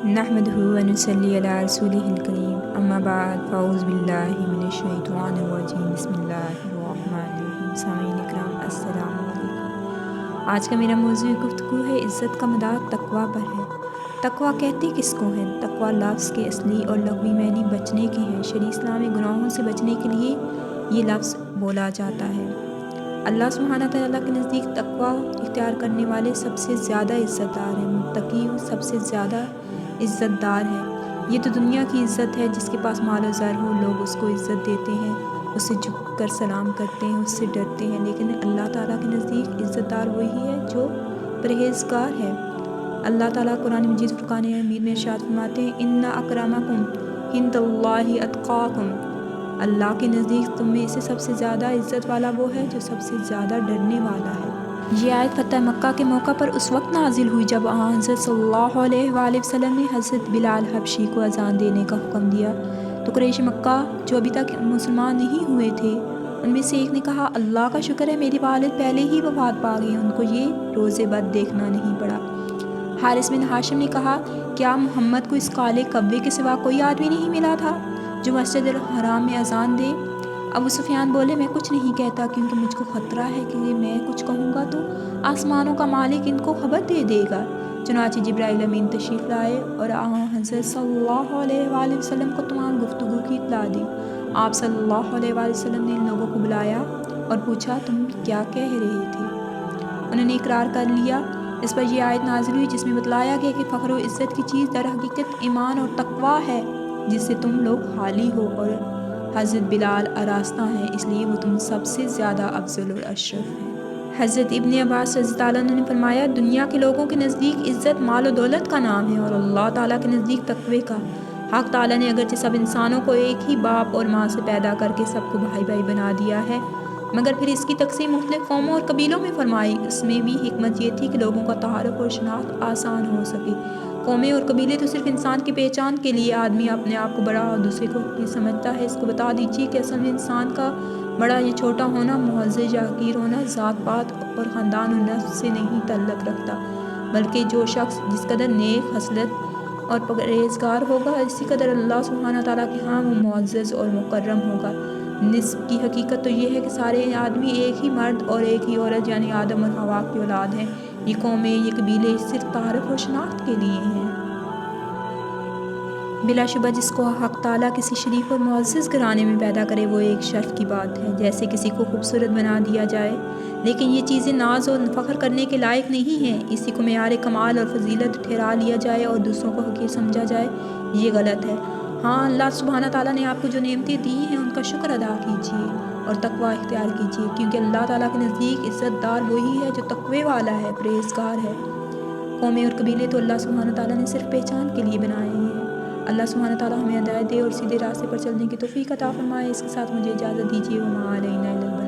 نحمدہ و نصلی علی رسولہ الکریم اما بعد فاعوذ باللہ من الشیطان الرجیم بسم اللہ الرحمن الرحیم۔ سامعین اکرام السلام علیکم۔ آج کا میرا موضوع گفتگو ہے عزت کا مدار تقویٰ پر ہے۔ تقویٰ کہتے کس کو ہیں؟ تقویٰ لفظ کے اصلی اور لغوی معنی بچنے کے ہیں۔ شرع اسلام میں گناہوں سے بچنے کے لیے یہ لفظ بولا جاتا ہے۔ اللہ سبحانہ تعالیٰ کے نزدیک تقویٰ اختیار کرنے والے سب سے زیادہ عزت دار ہیں۔ متقی سب سے زیادہ عزت دار ہے۔ یہ تو دنیا کی عزت ہے، جس کے پاس مال و زر ہو لوگ اس کو عزت دیتے ہیں، اس سے جھک کر سلام کرتے ہیں، اس سے ڈرتے ہیں، لیکن اللہ تعالیٰ کے نزدیک عزت دار وہی ہے جو پرہیزگار ہے۔ اللہ تعالیٰ قرآن مجید فرقان حمید میں ارشاد فرماتے ہیں ان اکرمکم عند اللہ اتقاکم۔ اللہ کے نزدیک تم میں سے سب سے زیادہ عزت والا وہ ہے جو سب سے زیادہ ڈرنے والا ہے۔ یہ آیت فتح مکہ کے موقع پر اس وقت نازل ہوئی جب حضرت صلی اللہ علیہ وآلہ وسلم نے حضرت بلال حبشی کو اذان دینے کا حکم دیا تو قریش مکہ جو ابھی تک مسلمان نہیں ہوئے تھے ان میں سے ایک نے کہا اللہ کا شکر ہے میری والد پہلے ہی وفات پا گئی، ان کو یہ روز بد دیکھنا نہیں پڑا۔ حارث بن ہاشم نے کہا کیا محمد کو اس کالے کبے کے سوا کوئی آدمی نہیں ملا تھا جو مسجد الحرام میں اذان دے؟ ابو سفیان بولے میں کچھ نہیں کہتا کیونکہ مجھ کو خطرہ ہے کہ میں کچھ کہوں گا تو آسمانوں کا مالک ان کو خبر دے دے گا۔ چنانچہ جبرائیل امین تشریف لائے اور حضرت صلی اللہ علیہ وآلہ وسلم کو تمام گفتگو کی اطلاع دی۔ آپ صلی اللہ علیہ وآلہ وسلم نے ان لوگوں کو بلایا اور پوچھا تم کیا کہہ رہے تھے؟ انہوں نے اقرار کر لیا۔ اس پر یہ آیت نازل ہوئی جس میں بتلایا گیا کہ فخر و عزت کی چیز در حقیقت ایمان اور تقویٰ ہے جس سے تم لوگ خالی ہو، اور حضرت بلال آراستہ ہیں اس لیے وہ تم سب سے زیادہ افضل اور اشرف ہیں۔ حضرت ابن عباس رضی اللہ عنہ نے فرمایا دنیا کے لوگوں کے نزدیک عزت مال و دولت کا نام ہے اور اللہ تعالیٰ کے نزدیک تقوی کا۔ حق تعالیٰ نے اگرچہ سب انسانوں کو ایک ہی باپ اور ماں سے پیدا کر کے سب کو بھائی بھائی بنا دیا ہے مگر پھر اس کی تقسیم مختلف قوموں اور قبیلوں میں فرمائی۔ اس میں بھی حکمت یہ تھی کہ لوگوں کا تعارف اور شناخت آسان ہو سکے۔ قومیں اور قبیلے تو صرف انسان کی پہچان کے لیے، آدمی اپنے آپ کو بڑا اور دوسرے کو حقیر سمجھتا ہے۔ اس کو بتا دیجیے کہ اصل میں انسان کا بڑا یا چھوٹا ہونا، معزز یا حقیر ہونا ذات پات اور خاندان و نسب سے نہیں تعلق رکھتا، بلکہ جو شخص جس قدر نیک خصلت اور پرہیزگار ہوگا اسی قدر اللہ سبحانہ تعالیٰ کے ہاں وہ معزز اور مکرم ہوگا۔ نسب کی حقیقت تو یہ ہے کہ سارے آدمی ایک ہی مرد اور ایک ہی عورت یعنی آدم اور حوا کی اولاد ہیں۔ یہ قومیں، یہ قبیلے صرف تعارف اور شناخت کے لیے ہیں۔ بلا شبہ جس کو حق تعالیٰ کسی شریف اور معزز گھرانے میں پیدا کرے وہ ایک شرف کی بات ہے، جیسے کسی کو خوبصورت بنا دیا جائے، لیکن یہ چیزیں ناز اور فخر کرنے کے لائق نہیں ہیں۔ اسی کو معیار کمال اور فضیلت ٹھہرا لیا جائے اور دوسروں کو حقیر سمجھا جائے، یہ غلط ہے۔ ہاں، اللہ سبحانہ تعالیٰ نے آپ کو جو نعمتیں دی ہیں ان کا شکر ادا کیجیے اور تقویٰ اختیار کیجیے، کیونکہ اللہ تعالیٰ کے نزدیک عزت دار وہی ہے جو تقوی والا ہے، پرہیزگار ہے۔ قومیں اور قبیلے تو اللہ سبحانہ تعالیٰ نے صرف پہچان کے لیے بنائے ہیں۔ اللہ سبحانہ تعالیٰ ہمیں ہدایت دے اور سیدھے راستے پر چلنے کی توفیق عطا فرمائے۔ اس کے ساتھ مجھے اجازت دیجیے۔ وما علینا الا البلاغ۔